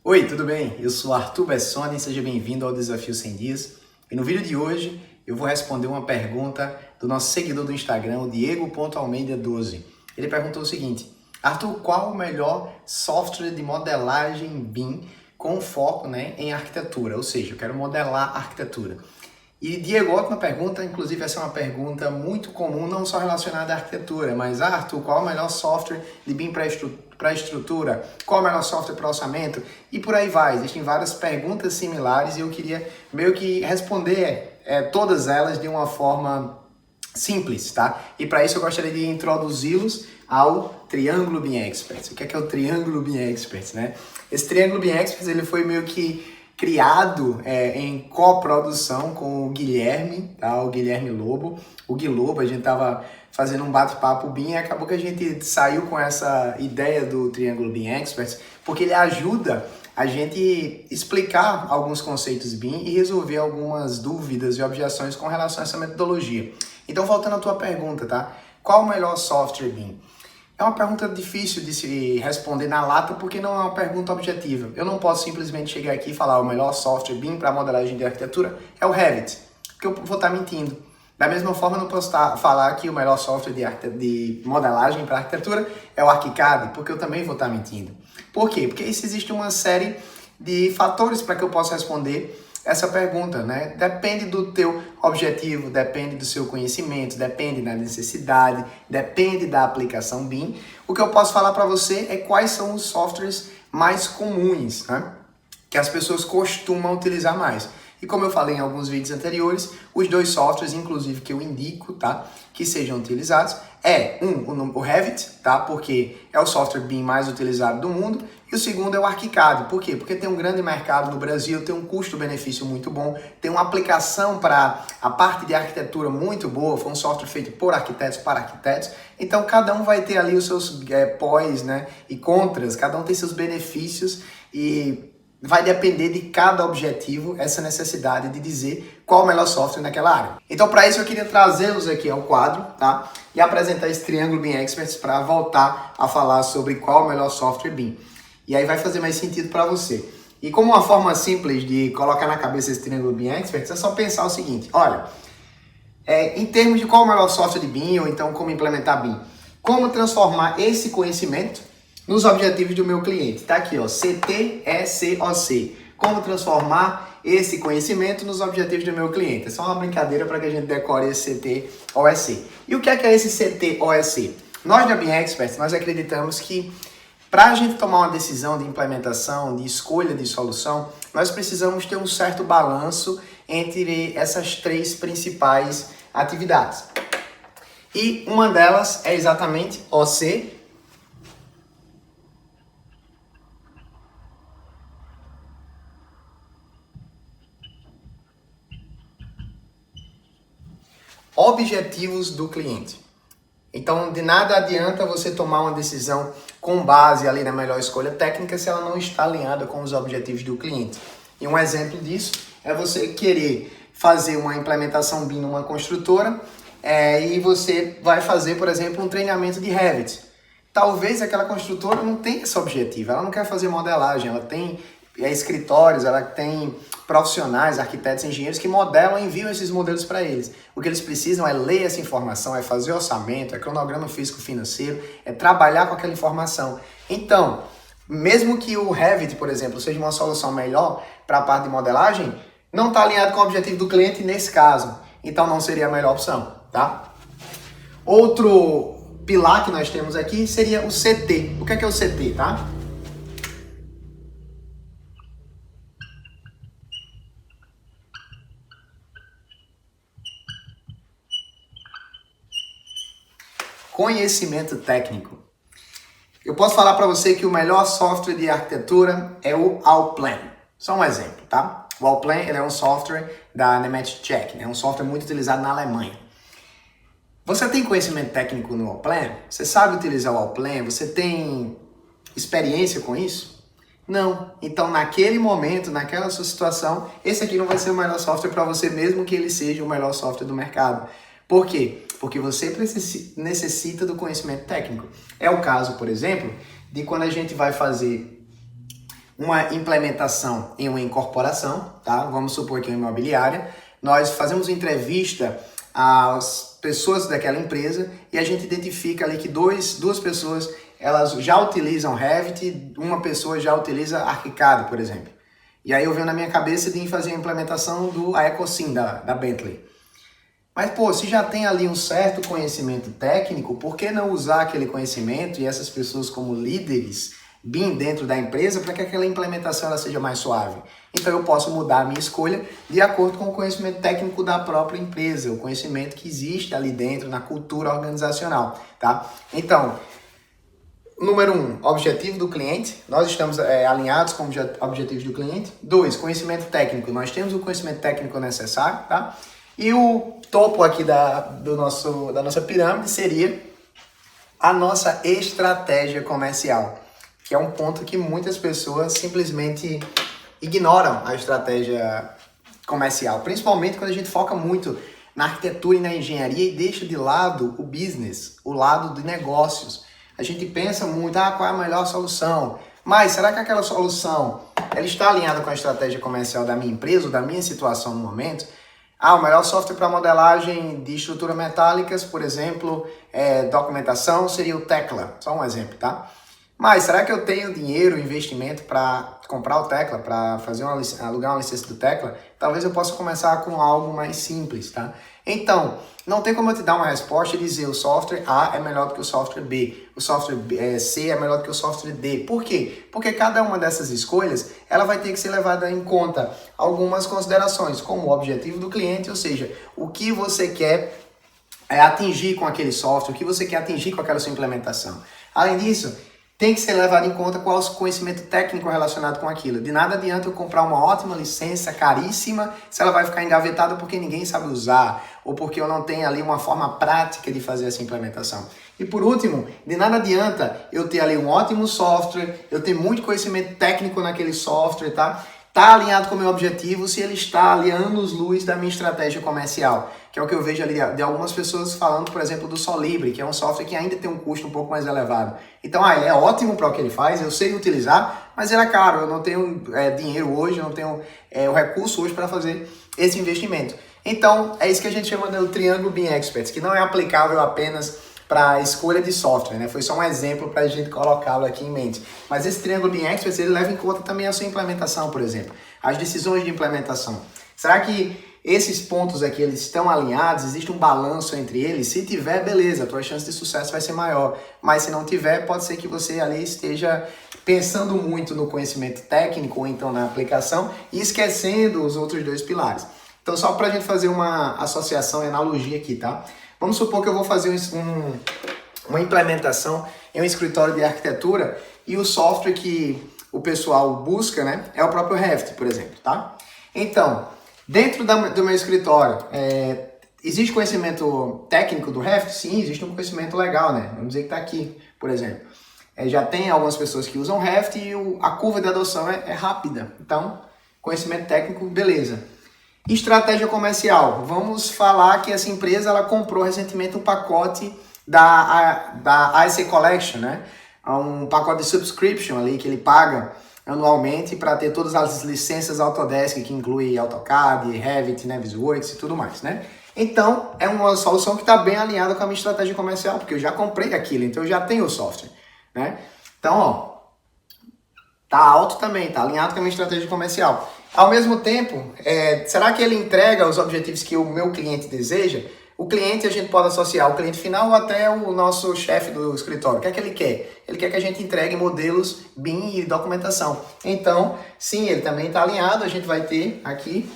Oi, tudo bem? Eu sou Arthur Bessoni, seja bem-vindo ao Desafio 100 Dias. E no vídeo de hoje eu vou responder uma pergunta do nosso seguidor do Instagram, o Diego.Almeida12. Ele perguntou o seguinte: Arthur, qual o melhor software de modelagem BIM com foco em arquitetura? Ou seja, eu quero modelar arquitetura. E Diego, ótima pergunta, inclusive essa é uma pergunta muito comum, não só relacionada à arquitetura, mas Arthur, qual o melhor software de BIM para estrutura? Qual o melhor software para orçamento? E por aí vai, existem várias perguntas similares e eu queria meio que responder todas elas de uma forma simples, tá? E para isso eu gostaria de introduzi-los ao Triângulo BIM Experts. O que é o Triângulo BIM Experts, né? Esse Triângulo BIM Experts, ele foi meio que criado em coprodução com o Guilherme, tá? O Guilherme Lobo. O Gui Lobo, a gente tava fazendo um bate-papo BIM e acabou que a gente saiu com essa ideia do Triângulo BIM Experts, porque ele ajuda a gente explicar alguns conceitos BIM e resolver algumas dúvidas e objeções com relação a essa metodologia. Então, voltando à tua pergunta, tá? Qual o melhor software BIM? É uma pergunta difícil de se responder na lata porque não é uma pergunta objetiva. Eu não posso simplesmente chegar aqui e falar o melhor software BIM para modelagem de arquitetura é o Revit, porque eu vou estar mentindo. Da mesma forma, eu não posso falar que o melhor software de modelagem para arquitetura é o ArchiCAD, porque eu também vou estar mentindo. Por quê? Porque existe uma série de fatores para que eu possa responder essa pergunta, né? Depende do teu objetivo, depende do seu conhecimento, depende da necessidade, depende da aplicação BIM. O que eu posso falar para você é quais são os softwares mais comuns, né? Que as pessoas costumam utilizar mais. E como eu falei em alguns vídeos anteriores, os dois softwares, inclusive, que eu indico, tá? Que sejam utilizados o Revit, tá? Porque é o software BIM mais utilizado do mundo. E o segundo é o ArchiCAD. Por quê? Porque tem um grande mercado no Brasil, tem um custo-benefício muito bom, tem uma aplicação para a parte de arquitetura muito boa, foi um software feito por arquitetos para arquitetos. Então, cada um vai ter ali os seus pós, né, e contras, cada um tem seus benefícios e vai depender de cada objetivo essa necessidade de dizer qual o melhor software naquela área. Então, para isso, eu queria trazê-los aqui ao quadro, tá? E apresentar esse Triângulo BIM Experts para voltar a falar sobre qual o melhor software BIM. E aí vai fazer mais sentido para você. E como uma forma simples de colocar na cabeça esse Triângulo BIM Experts, é só pensar o seguinte: olha, em termos de qual o melhor software de BIM, ou então como implementar BIM, como transformar esse conhecimento nos objetivos do meu cliente. Tá aqui, ó, CTECOC. Como transformar esse conhecimento nos objetivos do meu cliente. É só uma brincadeira para que a gente decore esse CTOEC. E o que é esse CTOEC? Nós da BIM Experts, nós acreditamos que para a gente tomar uma decisão de implementação, de escolha de solução, nós precisamos ter um certo balanço entre essas três principais atividades. E uma delas é exatamente OC, objetivos do cliente. Então, de nada adianta você tomar uma decisão com base ali na melhor escolha técnica se ela não está alinhada com os objetivos do cliente. E um exemplo disso é você querer fazer uma implementação BIM numa construtora e você vai fazer, por exemplo, um treinamento de Revit. Talvez aquela construtora não tenha esse objetivo, ela não quer fazer modelagem, ela tem escritórios, ela tem profissionais, arquitetos, engenheiros que modelam e enviam esses modelos para eles. O que eles precisam é ler essa informação, é fazer orçamento, é cronograma físico-financeiro, é trabalhar com aquela informação. Então, mesmo que o Revit, por exemplo, seja uma solução melhor para a parte de modelagem, não está alinhado com o objetivo do cliente nesse caso. Então, não seria a melhor opção, tá? Outro pilar que nós temos aqui seria o CT. O que é o CT, tá? Conhecimento técnico. Eu posso falar para você que o melhor software de arquitetura é o Allplan. Só um exemplo, tá? O Allplan ele é um software da Nemetschek, é um software muito utilizado na Alemanha. Você tem conhecimento técnico no Allplan? Você sabe utilizar o Allplan? Você tem experiência com isso? Não. Então, naquele momento, naquela sua situação, esse aqui não vai ser o melhor software para você, mesmo que ele seja o melhor software do mercado. Por quê? Porque você necessita do conhecimento técnico. É o caso, por exemplo, de quando a gente vai fazer uma implementação em uma incorporação, tá? Vamos supor que é uma imobiliária, nós fazemos uma entrevista às pessoas daquela empresa e a gente identifica ali que duas pessoas elas já utilizam Revit, uma pessoa já utiliza ArchiCAD, por exemplo. E aí eu venho na minha cabeça de fazer a implementação do EcoSim da Bentley. Mas, pô, se já tem ali um certo conhecimento técnico, por que não usar aquele conhecimento e essas pessoas como líderes bem dentro da empresa para que aquela implementação ela seja mais suave? Então eu posso mudar a minha escolha de acordo com o conhecimento técnico da própria empresa, o conhecimento que existe ali dentro na cultura organizacional, tá? Então, número 1, objetivo do cliente. Nós estamos alinhados com objetivos do cliente. 2, conhecimento técnico. Nós temos o conhecimento técnico necessário, tá? E o topo aqui da nossa pirâmide seria a nossa estratégia comercial, que é um ponto que muitas pessoas simplesmente ignoram a estratégia comercial, principalmente quando a gente foca muito na arquitetura e na engenharia e deixa de lado o business, o lado de negócios. A gente pensa muito, qual é a melhor solução? Mas será que aquela solução ela está alinhada com a estratégia comercial da minha empresa ou da minha situação no momento? O melhor software para modelagem de estruturas metálicas, por exemplo, documentação, seria o Tekla. Só um exemplo, tá? Mas será que eu tenho dinheiro, investimento para comprar o Tekla, para alugar uma licença do Tekla? Talvez eu possa começar com algo mais simples, tá? Então, não tem como eu te dar uma resposta e dizer o software A é melhor do que o software B, o software C é melhor do que o software D. Por quê? Porque cada uma dessas escolhas, ela vai ter que ser levada em conta algumas considerações, como o objetivo do cliente, ou seja, o que você quer atingir com aquele software, o que você quer atingir com aquela sua implementação. Além disso, tem que ser levado em conta qual é o conhecimento técnico relacionado com aquilo. De nada adianta eu comprar uma ótima licença caríssima se ela vai ficar engavetada porque ninguém sabe usar ou porque eu não tenho ali uma forma prática de fazer essa implementação. E por último, de nada adianta eu ter ali um ótimo software, eu ter muito conhecimento técnico naquele software, tá? Tá alinhado com o meu objetivo se ele está ali anos-luz da minha estratégia comercial, que é o que eu vejo ali de algumas pessoas falando, por exemplo, do Solibre, que é um software que ainda tem um custo um pouco mais elevado. Então, ele é ótimo para o que ele faz, eu sei utilizar, mas ele é caro, eu não tenho dinheiro hoje, eu não tenho o recurso hoje para fazer esse investimento. Então, é isso que a gente chama do Triângulo Bean Experts, que não é aplicável apenas para a escolha de software, né? Foi só um exemplo para a gente colocá-lo aqui em mente. Mas esse Triângulo Bean Experts, ele leva em conta também a sua implementação, por exemplo. As decisões de implementação. Será que esses pontos aqui, eles estão alinhados? Existe um balanço entre eles? Se tiver, beleza, a tua chance de sucesso vai ser maior. Mas se não tiver, pode ser que você ali esteja pensando muito no conhecimento técnico ou então na aplicação e esquecendo os outros dois pilares. Então, só para a gente fazer uma associação e analogia aqui, tá? Vamos supor que eu vou fazer uma implementação em um escritório de arquitetura e o software que o pessoal busca, né, é o próprio Revit, por exemplo, tá? Então, dentro do meu escritório, existe conhecimento técnico do Revit? Sim, existe um conhecimento legal, né? Vamos dizer que está aqui, por exemplo. Já tem algumas pessoas que usam Revit e a curva de adoção é rápida. Então, conhecimento técnico, beleza. Estratégia comercial. Vamos falar que essa empresa ela comprou recentemente um pacote da IC Collection, né? Um pacote de subscription ali que ele paga anualmente para ter todas as licenças Autodesk, que inclui AutoCAD, Revit, Navisworks e tudo mais, né? Então, é uma solução que está bem alinhada com a minha estratégia comercial, porque eu já comprei aquilo, então eu já tenho o software, né? Então, ó, tá alto também, tá alinhado com a minha estratégia comercial. Ao mesmo tempo, será que ele entrega os objetivos que o meu cliente deseja? O cliente a gente pode associar o cliente final ou até o nosso chefe do escritório. O que é que ele quer? Ele quer que a gente entregue modelos BIM e documentação. Então, sim, ele também está alinhado. A gente vai ter aqui,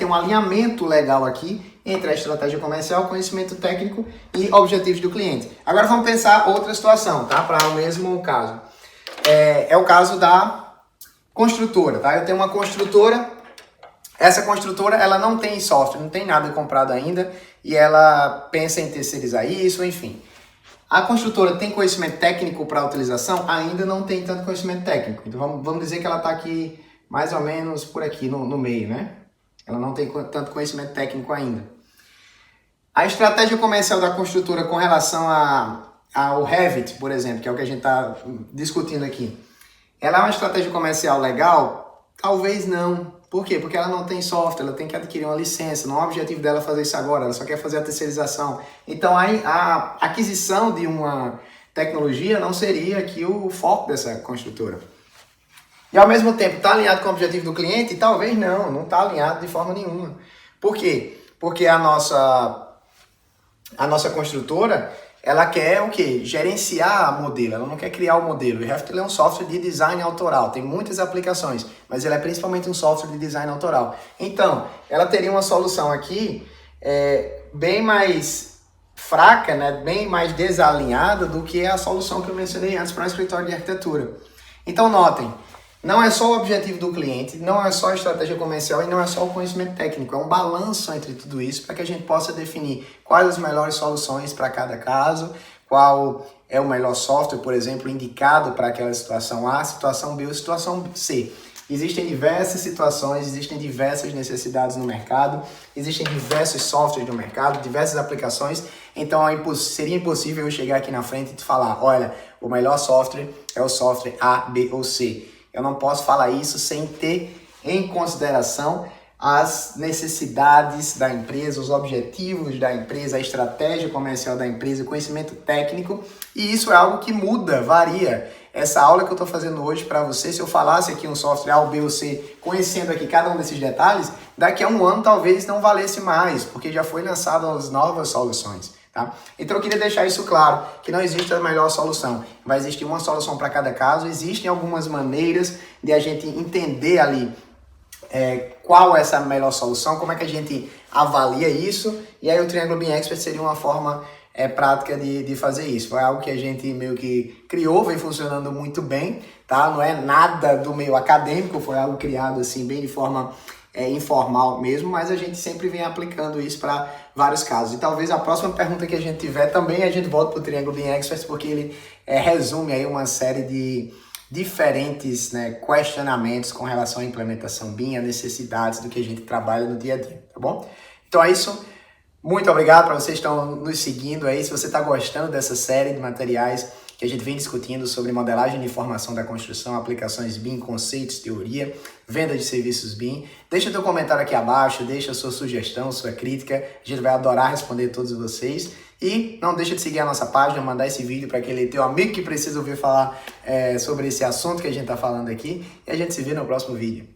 um alinhamento legal aqui entre a estratégia comercial, conhecimento técnico e objetivos do cliente. Agora vamos pensar outra situação, tá? Para o mesmo caso. É o caso da construtora, tá? Eu tenho uma construtora, essa construtora ela não tem software, não tem nada comprado ainda e ela pensa em terceirizar isso, enfim. A construtora tem conhecimento técnico para a utilização? Ainda não tem tanto conhecimento técnico. Então vamos dizer que ela está aqui mais ou menos por aqui no meio, né? Ela não tem tanto conhecimento técnico ainda. A estratégia comercial da construtora com relação ao Revit, por exemplo, que é o que a gente está discutindo aqui, ela é uma estratégia comercial legal? Talvez não. Por quê? Porque ela não tem software, ela tem que adquirir uma licença, não é o objetivo dela fazer isso agora, ela só quer fazer a terceirização. Então a aquisição de uma tecnologia não seria aqui o foco dessa construtora. E ao mesmo tempo, está alinhado com o objetivo do cliente? Talvez não está alinhado de forma nenhuma. Por quê? Porque a nossa construtora, ela quer o quê? Gerenciar o modelo, ela não quer criar o modelo. O Revit é um software de design autoral, tem muitas aplicações, mas ele é principalmente um software de design autoral. Então, ela teria uma solução aqui bem mais fraca, né? Bem mais desalinhada do que a solução que eu mencionei antes para um escritório de arquitetura. Então, notem, não é só o objetivo do cliente, não é só a estratégia comercial e não é só o conhecimento técnico, é um balanço entre tudo isso para que a gente possa definir quais as melhores soluções para cada caso, qual é o melhor software, por exemplo, indicado para aquela situação A, situação B ou situação C. Existem diversas situações, existem diversas necessidades no mercado, existem diversos softwares no mercado, diversas aplicações, então seria impossível eu chegar aqui na frente e te falar, olha, o melhor software é o software A, B ou C. Eu não posso falar isso sem ter em consideração as necessidades da empresa, os objetivos da empresa, a estratégia comercial da empresa, o conhecimento técnico, e isso é algo que muda, varia. Essa aula que eu estou fazendo hoje para você, se eu falasse aqui um software A, B ou C, conhecendo aqui cada um desses detalhes, daqui a um ano talvez não valesse mais, porque já foi lançado as novas soluções. Tá? Então eu queria deixar isso claro, que não existe a melhor solução, vai existir uma solução para cada caso, existem algumas maneiras de a gente entender ali qual é essa melhor solução, como é que a gente avalia isso, e aí o Triângulo BIM Expert seria uma forma prática de fazer isso. Foi algo que a gente meio que criou, vem funcionando muito bem, tá? Não é nada do meio acadêmico, foi algo criado assim bem de forma informal mesmo, mas a gente sempre vem aplicando isso para vários casos. E talvez a próxima pergunta que a gente tiver também a gente volta para o Triângulo BIM Expert, porque ele resume aí uma série de diferentes questionamentos com relação à implementação BIM, a necessidades do que a gente trabalha no dia a dia, tá bom? Então é isso. Muito obrigado para vocês que estão nos seguindo aí. Se você está gostando dessa série de materiais que a gente vem discutindo sobre modelagem de informação da construção, aplicações BIM, conceitos, teoria, venda de serviços BIM, deixa teu comentário aqui abaixo, deixa a sua sugestão, sua crítica. A gente vai adorar responder todos vocês. E não deixa de seguir a nossa página, mandar esse vídeo para aquele teu amigo que precisa ouvir falar sobre esse assunto que a gente está falando aqui. E a gente se vê no próximo vídeo.